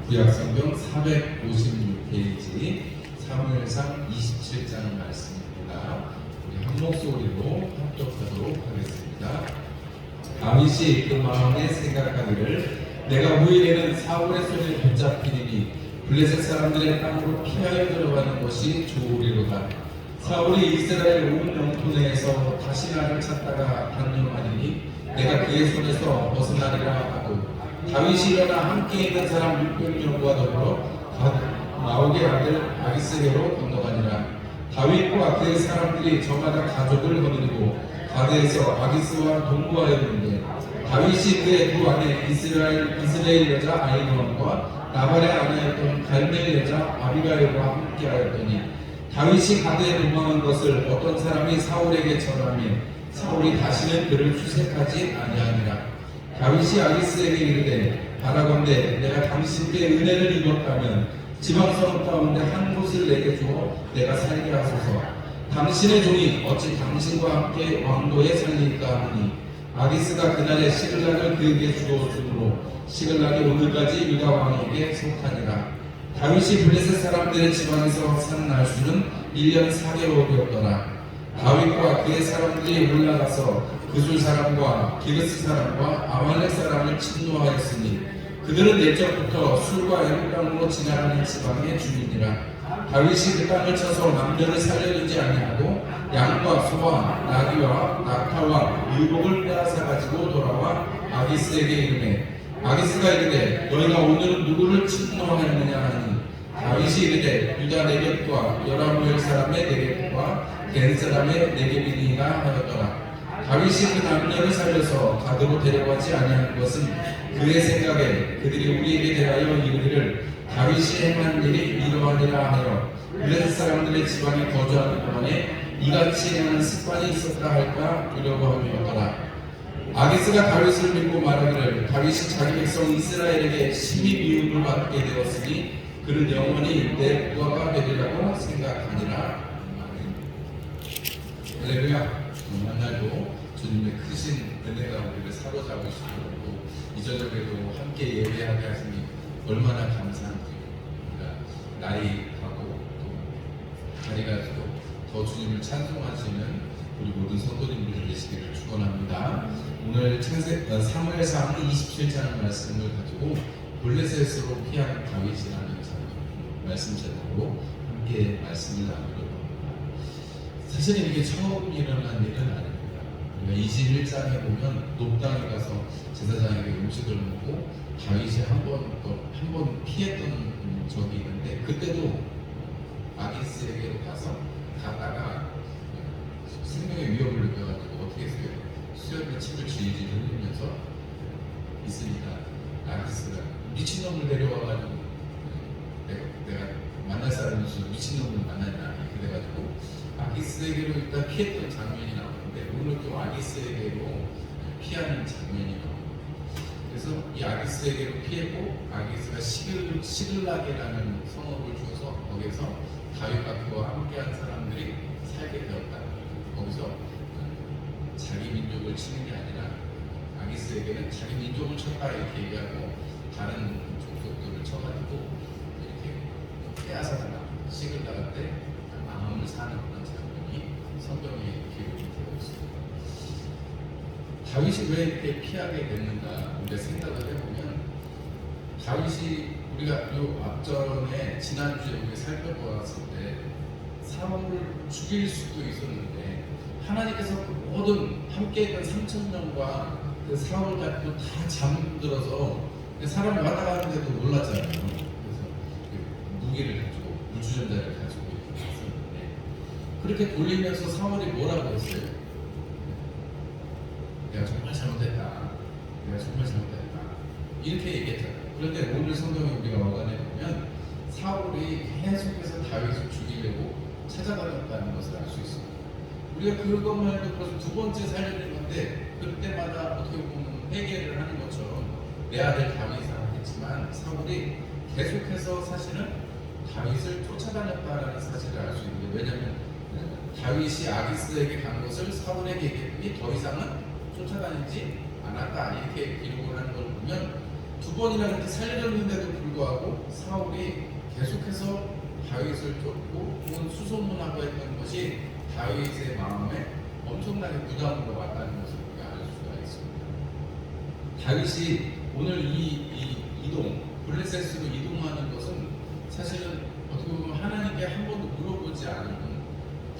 구약성경 456페이지 사무엘상 27장 말씀입니다. 우리 한 목소리로 합독하도록 하겠습니다. 다윗이 그 마음에 생각하기를 내가 후일에는 사울의 손에 붙잡히리니 블레셋 사람들의 땅으로 피하여 들어가는 것이 좋으리로다. 사울이 이스라엘 온 영토 내에서 다시 나를 찾다가 단념하리니 내가 그의 손에서 벗어나리라 하고, 다윗이 일어나 함께 있는 사람 600명과 더불어 마옥의 아들 아기스에게로 건너가니라. 다윗과 그의 사람들이 저마다 가족을 거느리고 가드에서 아기스와 동거하였는데, 다윗이 그의 두 아내 이스라엘 여자 아히노암과 나발의 아내였던 갈멜 여자 아비가일과 함께하였더니, 다윗이 가드에 도망한 것을 어떤 사람이 사울에게 전하며 사울이 다시는 그를 수색하지 아니하니라. 다윗이 아기스에게 이르되 바라건대 내가 당신께 은혜를 입었다면 지방성 가운데 한 곳을 내게 주어 내가 살게 하소서. 당신의 종이 어찌 당신과 함께 왕도에 살릴까 하니, 아기스가 그날에 시글락을 그에게 주었으므로 시글락이 오늘까지 유다 왕에게 속하니라. 다윗이 블레셋 사람들의 지방에서 산 날수는 1년 4개월이었더라. 다윗과 그의 사람들이 올라가서 그술 사람과 기르스 사람과 아말렉 사람을 침노하였으니 그들은 옛적부터 술과 애국당으로 지나가는 지방의 주민이라. 다윗이 그 땅을 쳐서 남녀를 살려두지 아니하고 양과 소와 나귀와 낙타와 유복을 빼앗아 가지고 돌아와 아기스에게 이르매, 아기스가 이르되 너희가 오늘은 누구를 침노하였느냐 하니, 다윗이 이르되 유다 네겝과 여라무엘 사람의 네겝과 겐 사람의 네겝이니라 하였더라. 다윗이 그 남녀를 살려서 가드로 데려가지 아니한 것은 그의 생각에 그들이 우리에게 대하여 이르기를 다윗이 행한 일이 이러하니라 하여 블레셋 사람들의 지방에 거주하는 동안에 이같이 행하는 습관이 있었다 할까 두려워함이었더라. 아기스가 다윗을 믿고 말하기를 다윗이 자기 백성 이스라엘에게 심히 미움을 받게 되었으니 그는 영원히 내 부하가 되리라고 생각하니라. 할렐루야. 오늘날도 주님의 크신 은혜가 우리를 사로잡으시고 또 이전적으로 함께 예배하게 하시니 얼마나 감사한지. 나이하고 또 다리가 더 주님을 찬송하시는 우리 모든 성도님들 되시기를 축원합니다. 오늘 사무엘상 27장 말씀을 가지고 블레셋으로 피한 다윗이라는 말씀 제목으로 함께 말씀을 나누려고 합니다. 사실은 이게 처음 일어난 일은 아닙니다. 우리가 21장에 보면 높당에 가서 제사장에게 음식을 먹고 다윗이 한 번 피했던 적이 있는데, 그때도 아기스에게로 가다가 생명의 위협을 느껴가지고 어떻게 했어요? 수염에 침을 질질 흘리면서 있으니까 아기스가 미친놈을 데려와가지고 내가 만날 사람이 미친놈을 만나냐 이렇게 돼가지고 아기스에게로 일단 피했던 장면이 나오는데, 오늘 또 아기스에게로 피하는 장면이 나옵니다. 그래서 이 아기스에게로 피했고 아기스가 시글락이라는 성읍을 주어서 거기서 다윗과 그와 함께한 사람들이 살게 되었다. 거기서 자기 민족을 치는 게 아니라 아기스에게는 자기 민족을 쳤다 이렇게 얘기하고 다른 족속들을 쳐가지고 이렇게 빼앗아다가 시글락한테 마음을 사는 그런 장면이 성경에 기록이 되어 있습니다. 다윗이 왜 이렇게 피하게 됐는가 우리가 생각을 해보면, 다윗이 우리가 이 앞전에 지난주에 우리가 살펴보았을 때 사울을 죽일 수도 있었는데 하나님께서 그 모든 함께했던 3,000명과 그 사울 가지고 다 잠들어서 사람이 왔다 가는데도 몰랐잖아요. 그래서 무기를 가지고 물주전자를 가지고 이렇게 했었는데, 그렇게 돌리면서 사울이 뭐라고 했어요? 내가 정말 잘못했다. 이렇게 얘기했잖아요. 그런데 오늘 성경에 우리가 어간에 보면 사울이 계속해서 다윗을 죽이려고 찾아다녔다는 것을 알 수 있습니다. 우리가 그것만 해도 벌써 두 번째 살려는 건데, 그때마다 어떻게 보면 회개를 하는 것처럼 내 아들 다윗이라고 했지만 사울이 계속해서 사실은 다윗을 쫓아다녔다는 사실을 알 수 있는데, 왜냐하면 다윗이 아기스에게 간 것을 사울에게 얘기했더니 더 이상은 쫓아다니지 않았다 이렇게 기록을 하는 걸 보면 두 번이나 그렇게 살려줬는데도 불구하고 사울이 계속해서 다윗을 쫓고 혹은 수소문하고 했던 것이 다윗의 마음에 엄청나게 부담으로 왔다는 것을 우리가 알 수가 있습니다. 다윗이 오늘 이 이동, 블레셋으로 이동하는 것은 사실은 어떻게 보면 하나님께 한 번도 물어보지 않은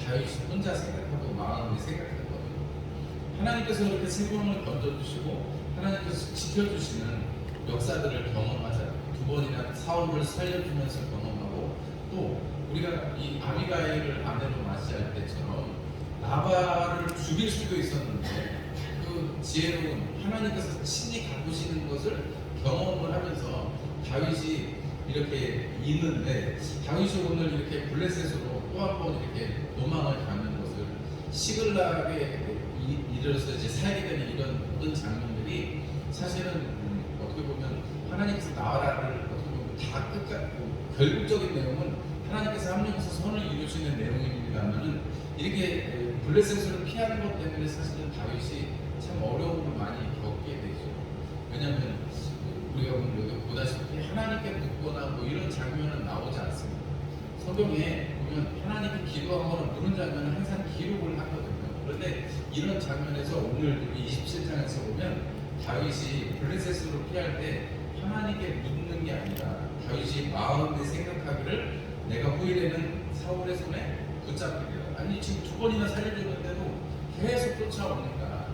다윗이 혼자 생각하고 마음에 생각했거든요. 하나님께서 이렇게 생명을 던져주시고 하나님께서 지켜주시는 역사들을 경험하잖아요. 두 번이나 사울을 살려주면서 경험하고 또 우리가 이 아비가일을 아내로 맞이할 때처럼 나발을 죽일 수도 있었는데 그 지혜로운 하나님께서 친히 가꾸시는 것을 경험을 하면서 다윗이 이렇게 있는데 다윗이 오늘 이렇게 블레셋으로 또 한 번 이렇게 도망을 가는 것을 시글락에 이르러서 이제 살게 되는 이런 모든 장면들이 사실은 어떻게 보면 하나님께서 나라를 어떻게 보면 다 끝까지 결국적인 내용은 하나님께서 합력해서 선을 이루시는 내용입니다만은 이렇게 블레셋을 피하는 것 때문에 사실은 다윗이 참 어려움을 많이 겪게 되죠. 왜냐하면 우리가 보다시피 하나님께 묻거나 뭐 이런 장면은 나오지 않습니다. 성경에 보면 하나님께 기도하거나 묻는 장면은 항상 기록을 하거든요. 그런데 이런 장면에서 오늘 27장에서 보면 다윗이 블레셋으로 피할 때 하나님께 묻는 게 아니라 다윗이 마음에 생각하기를 내가 후일에는 사울의 손에 붙잡히리라. 아니 지금 두 번이나 살려줬는데도 계속 쫓아오니까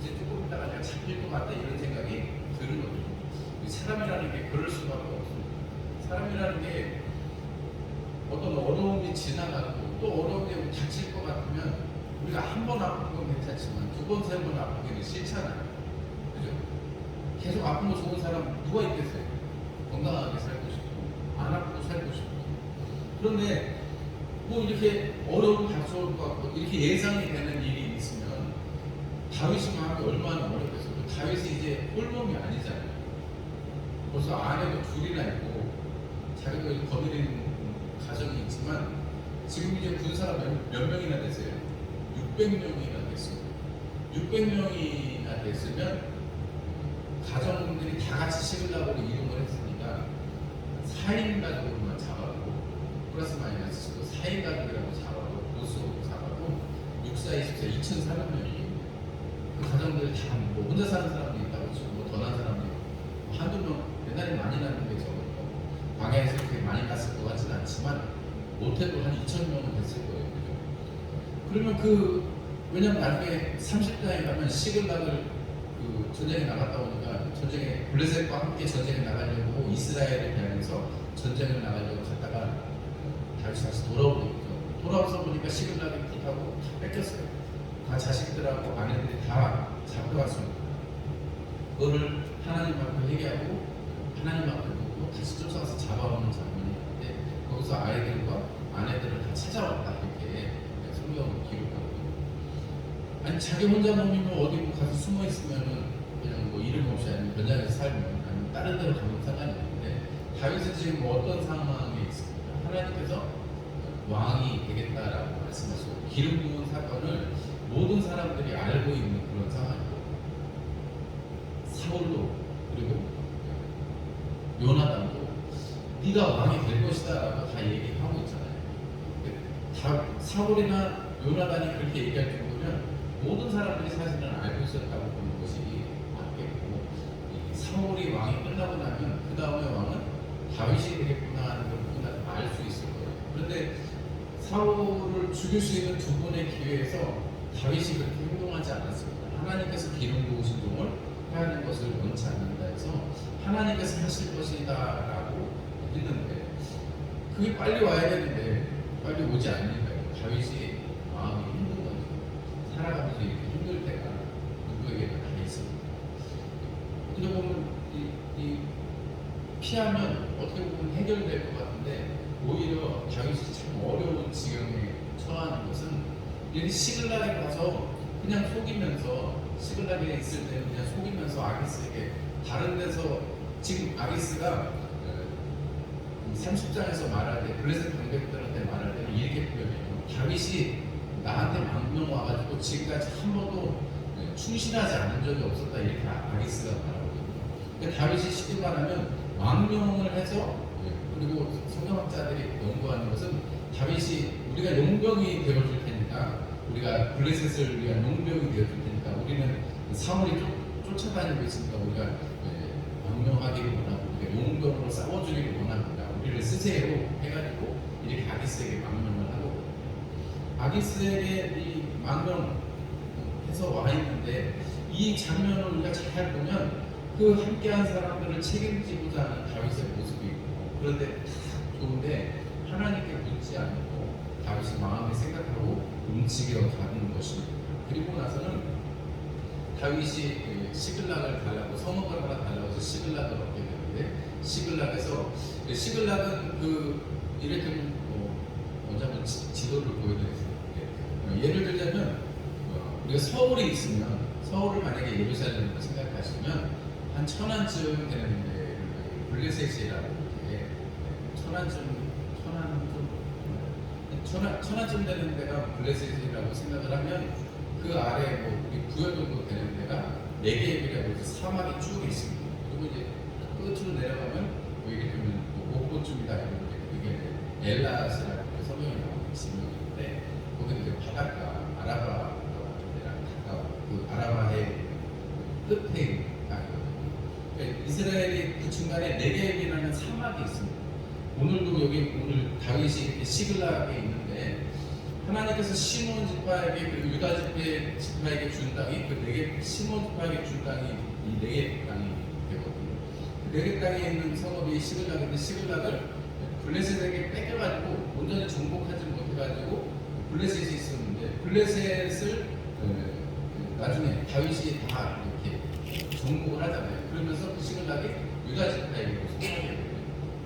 이제 조금 있다가 내가 잡힐 것 같다 이런 생각이 드는 거죠. 사람이라는 게 그럴 수밖에 없습니다. 사람이라는 게 어떤 어려움이 지나가고 또 어려움에 닥칠 것 같으면 우리가 한 번 아픈 건 괜찮지만 두 번, 세 번 아프기는 싫잖아요. 그죠? 계속 아픈 거 좋은 사람 누가 있겠어요? 건강하게 살고 싶고 안 아프고 살고 싶고. 그런데 뭐 이렇게 어려움이 닥쳐올 것 같고 이렇게 예상이 되는 일이 있으면 다윗이 마음이 얼마나 어렵겠어요. 다윗이 이제 홀몸이 아니잖아요. 벌써 아내도 둘이나 있고 자기도 거느리는 가정이 있지만 지금 이제 군사가 몇 명이나 되세요? 600명이나 됐습니다. 600명이나 됐으면 가정들이 다 같이 시글락으로 이동을 했으니까 4인 가족으로만 잡아도 플러스 마이너스 4인 가족이라고 잡아도 보수로 잡아도 6, 4, 24, 2,400명이 그 가정들이 다 뭐 혼자 사는 사람도 있다고 치고 뭐 더 난 사람도 있고 한두 명 옛날에 많이 나는 게 적어도 광야에서 그렇게 많이 났을 것 같지는 않지만 못해도 한 2,000명은 됐을 거예요. 그죠? 그러면 왜냐면 나중에 30장에 가면 시글락을 전쟁에 나갔다 오니까 전쟁에 블레셋과 함께 전쟁에 나가려고 이스라엘을 향해서 전쟁을 나가려고 갔다가 다시 돌아오게 되죠. 돌아와서 보니까 시글락이 불타고 다 뺏겼어요. 다 자식들하고 아내들이 다 잡혀갔습니다. 그거를 하나님 앞에 회개하고 하나님 앞에 보고 다시 쫓아가서 잡아오는 장면이 있는데 거기서 아이들과 아내들을 다 찾아왔다 이렇게 성경을 기록하거든요. 아니 자기 혼자 놈이면 어디 가서 숨어 있으면은 그냥 뭐 이름 없이 아니면 변장해서 살면 아니면 다른 데로 가면 상관이 없는데 다윗은 지금 어떤 상황에 있습니까? 하나님께서 왕이 되겠다라고 말씀하시고 기름 부은 사건을 모든 사람들이 알고 있는 그런 상황이고 사울도 그리고 요나단도 네가 왕이 될 것이다라고 다 얘기하고 있잖아요. 다 사울이나 요나단이 그렇게 얘기할 정도면 모든 사람들이 사실은 알고 있었다고 보는 것이 맞겠고 사울이 왕이 끝나고 나면 그 다음에 왕은 다윗이 되겠구나 하는 걸 누구나 알 수 있을 거예요. 그런데 사울을 죽일 수 있는 두 번의 기회에서 다윗이 그렇게 행동하지 않았습니다. 하나님께서 기름 부으신 종을 하는 것을 원치 않는다 해서 하나님께서 하실 것이다라고 했는데 그게 빨리 와야 되는데 빨리 오지 않으니까 다윗이 마음이 힘든 거죠. 살아가면서 이렇게 힘들 때가 누구에게나 다 있습니다. 어떻게 보면 이 피하면 어떻게 보면 해결될 것 같은데 오히려 다윗이 참 어려운 지경에 처하는 것은 이렇게 시글락에 가서 그냥 속이면서 시글락에 있을 때는 그냥 속이면서 아기스에게 다른 데서 지금 아기스가 30장에서 말할 때 블레셋 방백들한테 말할 때는 이렇게 표현해요. 다윗이 나한테 망명 와가지고 지금까지 한 번도 충실하지 않은 적이 없었다 이렇게 아기스가 말하거든요. 그러니까 다윗이 쉽게 말하면 왕명을 해서 그리고 성경학자들이 연구하는 것은 다윗이 우리가 용병이 되어줄 테니까 우리가 블레셋을 위한 용병이 되어줄 테니까 우리는 사울이 쫓아다니고 있으니까 우리가 왕명하기를 원하고 우리가 용병으로 싸워주기를 원합니다. 우리를 쓰세요 해가지고 이렇게 아기스에게 망명을 하고 아기스에게 이 망명해서 와 있는데 이 장면을 우리가 잘 보면 그 함께한 사람들을 책임지고자 하는 다윗의 모습이 있고 그런데 좋은데 하나님께 묻지 않고 다윗이 마음에 생각하고 움직여 가는 것입니다. 그리고 나서는 다윗이 시글락을 달라고 성읍을 하나 달라고 해서 시글락을 얻게 되는데 시글락에서 시글락은 이렇게 먼저 한번 지도를 보여드리겠습니다. 예를 들자면 우리가 서울에 있으면 서울을 만약에 예루살렘으로 생각하시면 한 천안쯤 되는데 블레셋이라고 이렇게 천안쯤 되는 데가 블레셋이라고 생각을 하면 그 아래 우리 부여 정도 되는 데가 네게입이라고 해서 사막이 쭉 있습니다. 그리고 이제 끝으로 내려가면 이렇게 보면 목포쯤이다 이러는데 그게 엘라스라고 성경에 나오는 지명인데 거기는 이제 바닷가 아라바랑 가까워 그 아라바의 끝에 있는 그러니까 이스라엘이 그 중간에 네게입이라는 사막이 있습니다. 오늘도 오늘 다윗이 이렇게 시글락에 있는데 하나님께서 시몬 지파에게 그리고 유다 지파에게 준 땅이 그 시몬 지파에게 준 땅이 이 네게 땅이 되거든요. 그 네게 땅에 있는 성읍이 시글락인데 시글락을 블레셋에게 뺏겨가지고 온전히 정복하지 못해가지고 블레셋이 있었는데 블레셋을 나중에 다윗이 다 이렇게 정복을 하잖아요. 그러면서 그 시글락이 유다 지파에게 소송하게 되는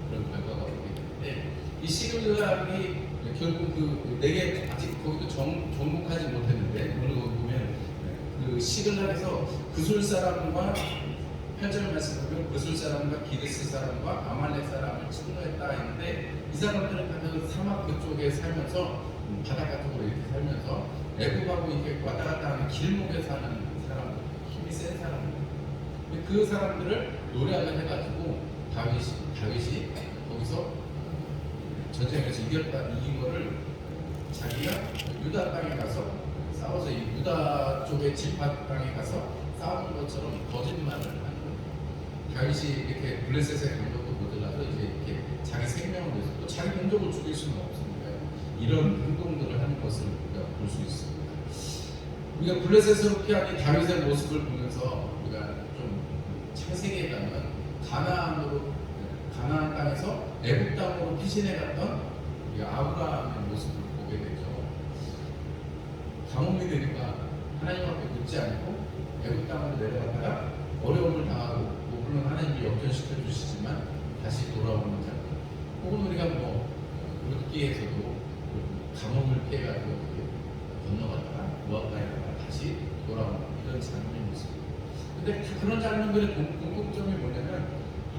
그런 결과가 오게 되는데 이 시글락이 결국 그 네게 아직 거기도 정복하지 못했는데 오늘 보면 그 시글락에서 그술 사람과 8절 말씀 보면 그술 사람과 기르스 사람과 아말렉 사람을 침노했다 했는데 이 사람들은 다 그 사막 그쪽에 살면서 바닷가 쪽으로 이렇게 살면서 애굽하고 이렇게 왔다 갔다 하는 길목에 사는 사람들, 힘이 센 사람들. 그 사람들을 노래하게 해가지고 다윗이 거기서 전쟁에서 이긴 거를 자기가 유다 땅에 가서 싸워서 이 유다 쪽의 지파 땅에 가서 싸우는 것처럼 거짓말을 하는 거예요. 다윗이 이렇게 블레셋에 간 것도 모자라서 이제 이렇게 자기 생명을 위해서 또 자기 민족을 죽일 수는 없으니까요. 이런 행동들을 하는 것을 우리가 볼 수 있습니다. 우리가 블레셋으로 피한 이 다윗의 모습을 보면서 우리가 좀 창세기에 가면 가나안 땅에서 애굽 땅으로 피신해 갔던 아브라함의 모습을 보게 되죠. 가뭄이 되니까 하나님 앞에 묻지 않고 애굽 땅으로 내려갔다가 어려움을 당하고 물론 하나님이 역전시켜 주시지만 다시 돌아오는 장면. 혹은 우리가 룻기에서도 가뭄을 피해가지고 건너갔다가 모압강에다가 다시 돌아오는 이런 장면이 있습니다. 근데 그런 장면들의 공통점이 뭐냐면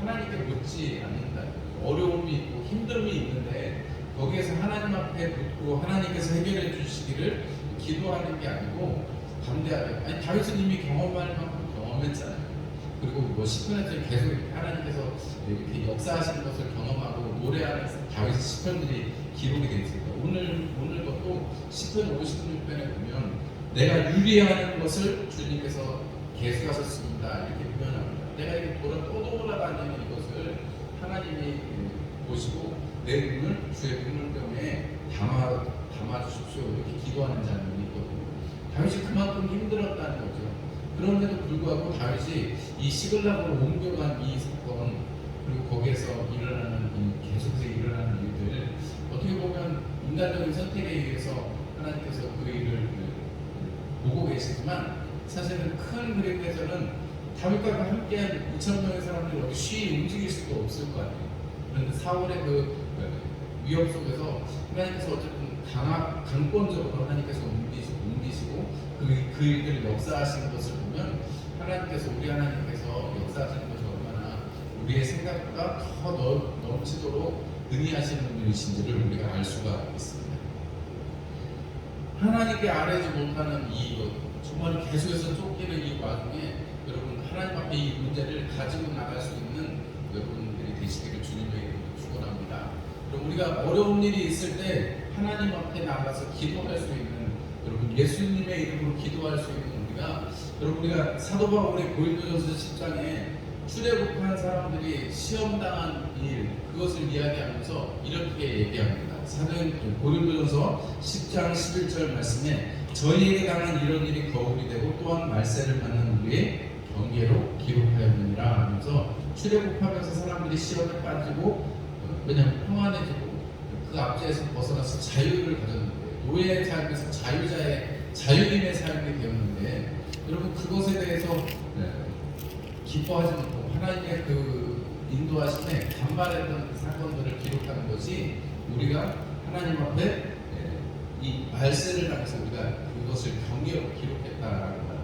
하나님께 묻지 않는다. 어려움이 있고 힘듦이 있는데 거기에서 하나님 앞에 묻고 하나님께서 해결해 주시기를 기도하는 게 아니고 반대하는. 아니 다윗은 이미 경험할 만큼 경험했잖아요. 그리고 시편에서 계속 하나님께서 이렇게 역사하시는 것을 경험하고 노래하는 다윗의 시편들이 기록이 되어 있습니다. 오늘 것도 시편 56편에 보면 내가 유리하는 것을 주님께서 계수하셨습니다 이렇게 표현합니다. 내가 이렇게 또 돌아다니는 이것을 하나님이 보시고 내 눈을 주의 눈물병에 담아 주십시오 이렇게 기도하는 장면이 있거든요. 다윗이 그만큼 힘들었다는 거죠. 그런데도 불구하고 다윗이 이 시글락으로 옮겨간 이 사건 그리고 거기에서 계속해서 일어나는 일들 어떻게 보면 인간적인 선택에 의해서 하나님께서 그 일을 보고 계시지만 사실은 큰 그림에서는 다윗과 함께한 2,000명의 사람들이 어디 쉬이 움직일 수도 없을 거 아니에요. 그런데 사울의 그 위협 속에서 하나님께서 어쨌든 강권적으로 하나님께서 옮기시고 그 일들을 역사하시는 것을 보면 하나님께서 우리 하나님께서 역사하시는 것이 얼마나 우리의 생각보다 더 넘치도록 능히하시는 분이신지를 우리가 알 수가 있습니다. 하나님께 아뢰지 못하는 정말 계속해서 쫓기는 이 와중에 여러분 하나님 앞에 이 문제를 가지고 나갈 수 있는 여러분들이 되시기를 주님의 이름으로 축원합니다. 그럼 우리가 어려운 일이 있을 때 하나님 앞에 나가서 기도할 수 있는, 여러분 예수님의 이름으로 기도할 수 있는 우리가 사도 바울의 고린도전서 10장에 출애굽한 사람들이 시험당한 일, 그것을 이야기하면서 이렇게 얘기합니다. 고린도전서 10장 11절 말씀에 저희에게 당한 이런 일이 거울이 되고 또한 말세를 받는 우리의 경계로 기록하였느니라 하면서 출애굽하면서 사람들이 시험에 빠지고 왜냐하면 평안해지고 그 압제에서 벗어나서 자유를 가졌는데, 노예의 삶에서 자유인의 삶이 되었는데, 여러분 그것에 대해서 기뻐하지 못하고 하나님의 그 인도하심에 반발했던 그 사건들을 기록하는 것이 우리가 하나님 앞에 이 말세를 당해서 우리가 그것을 경계로 기록했다라고 말합니다.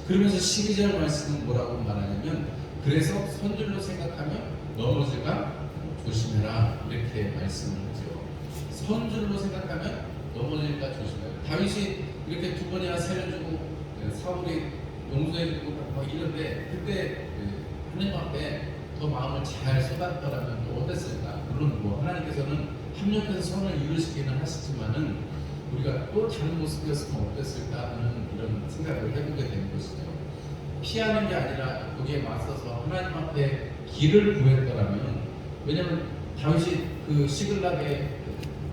그러면서 12절 말씀은 뭐라고 말하냐면, 그래서 선줄로 생각하면 넘어질까 조심해라, 이렇게 말씀을 하죠. 선줄로 생각하면 넘어질까 조심해라. 다윗이 이렇게 두 번이나 세려주고 사울이 용서해주고 막 이런데, 그때 하나님 앞에 더 마음을 잘 쏟았더라면 또 어땠을까? 물론 뭐 하나님께서는 합력해서 선을 이루시기는 하시지만은 우리가 또 다른 모습이었으면 어땠을까 하는 이런 생각을 해보게 되는 것이죠. 피하는 게 아니라 거기에 맞서서 하나님 앞에 길을 구했더라면, 왜냐하면 다윗이 그 시글락에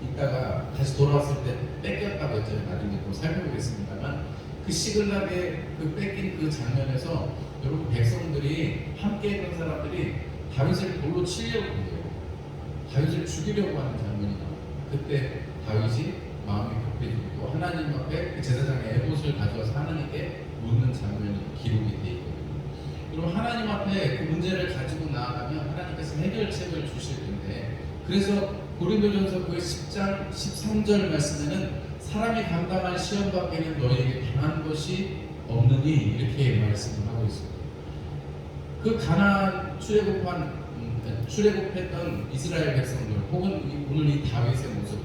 있다가 다시 돌아왔을 때 뺏겼다고 했죠. 나중에 또 살펴보겠습니다만, 그 시글락에 그 뺏긴 그 장면에서 여러분 백성들이 함께 있는 사람들이 다윗을 돌로 치려고 해요. 다윗을 죽이려고 하는 장면이 나와요. 그때 다윗이 마음이 급해지고 또 하나님 앞에 그 제사장의 에봇을 가져와서 하나님께 묻는 장면이 기록이 되어 있거든요. 그럼 하나님 앞에 그 문제를 가지고 나아가면 하나님께서 해결책을 주실 텐데, 그래서 고린도전서 그 10장 13절 말씀에는 사람이 감당할 시험 밖에는 너희에게 당한 것이 없느니, 이렇게 말씀을 하고 있습니다. 그 가나안 출애굽했던 이스라엘 백성들, 혹은 오늘 이 다윗의 모습,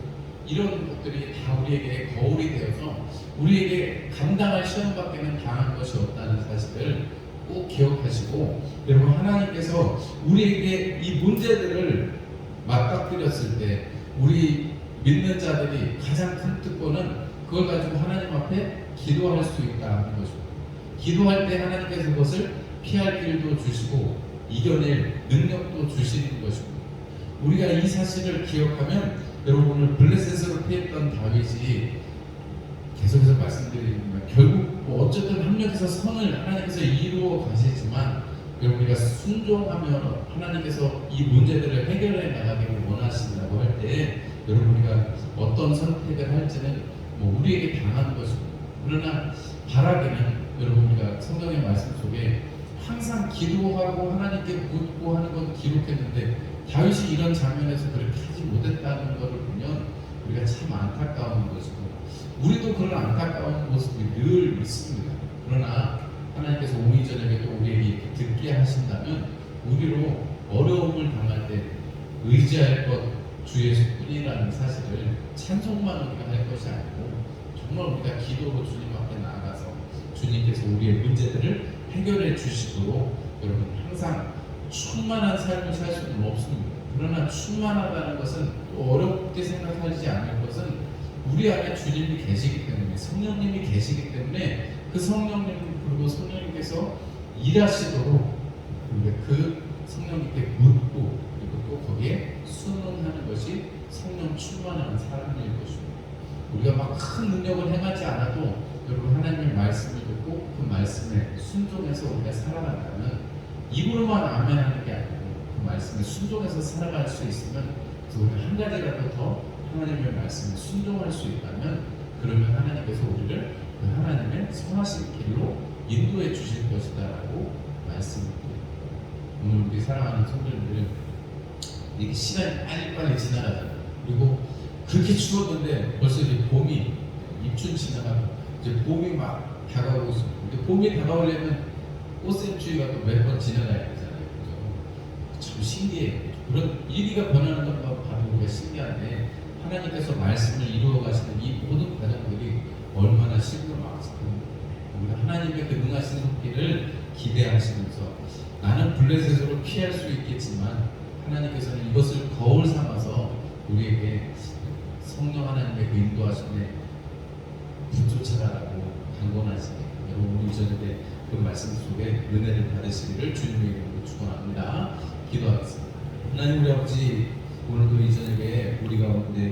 이런 것들이 다 우리에게 거울이 되어서 우리에게 감당할 시험 밖에는 당한 것이 없다는 사실을 꼭 기억하시고, 여러분 하나님께서 우리에게 이 문제들을 맞닥뜨렸을 때 우리 믿는 자들이 가장 큰 특권은 그걸 가지고 하나님 앞에 기도할 수 있다는 것입니다. 기도할 때 하나님께서 그것을 피할 길도 주시고 이겨낼 능력도 주시는 것입니다. 우리가 이 사실을 기억하면, 여러분 오늘 블레셋으로 피했던 다윗이 계속해서 말씀드리지만 결국 뭐 어쨌든 합력해서 선을 하나님께서 이루어 가시지만, 여러분 우리가 순종하며 하나님께서 이 문제들을 해결해 나가기를 원하신다고 할 때, 여러분 우리가 어떤 선택을 할지는 뭐 우리에게 당하는 것입니다. 그러나 바라기는, 여러분 우리가 성경의 말씀 속에 항상 기도하고 하나님께 묻고 하는 건 기록했는데 다윗이 이런 장면에서 그렇게 하지 못했다는 것을 보면 우리가 참 안타까운 것이고, 우리도 그런 안타까운 모습이 늘 있습니다. 그러나 하나님께서 오늘 저녁에도 우리에게 듣게 하신다면, 우리로 어려움을 당할 때 의지할 것 주 예수뿐이라는 사실을 찬송만 우리가 할 것이 아니고, 정말 우리가 기도로 주님 앞에 나아가서 주님께서 우리의 문제들을 해결해 주시도록, 여러분 항상 충만한 삶을 살 수는 없습니다. 그러나 충만하다는 것은, 또 어렵게 생각하지 않을 것은, 우리 안에 주님이 계시기 때문에, 성령님이 계시기 때문에 그 성령님, 그리고 성령님께서 일하시도록 우리가 그 성령님께 묻고, 그리고 또 거기에 순응하는 것이 성령 충만한 삶일 것입니다. 우리가 막 큰 능력을 행하지 않아도 여러분 하나님의 말씀을 듣고 그 말씀에 순종해서 우리가 살아간다면, 입으로만 아멘하는 게 아니고 그 말씀에 순종해서 살아갈 수 있으면, 우리가 한 가지라도 더 하나님의 말씀에 순종할 수 있다면, 그러면 하나님께서 우리를 그 하나님의 선하신 길로 인도해 주실 것이다라고 말씀드립니다. 오늘 우리 사랑하는 성도님들, 이렇게 시간이 빨리빨리 지나가잖아요. 그리고 그렇게 추웠는데 벌써 이제 봄이 입춘 지나가고 이제 봄이 막 다가오고 있습니다. 근데 봄이 다가오려면 꽃샘추위가 또 몇 번 지나가야 되잖아요. 그죠? 참 신기해요. 그런 일기가 변하는 것만 봐도 우리가 신기한데, 하나님께서 말씀을 이루어 가시는 이 모든 과정들이 얼마나 신기하고 우리가 하나님의 그 능하신 손길을 기대하시면서 나는 블레셋으로 피할 수 있겠지만 하나님께서는 이것을 거울 삼아서 우리에게 성령 하나님의 그 인도하심에 붙쫓아가라고 강권하시니 여러분 우리 저녁에 그 말씀 속에 은혜를 받으시기를 주님의 이름으로 축원합니다. 기도하겠습니다. 하나님 우리 아버지, 오늘도 이 저녁에 우리 가운데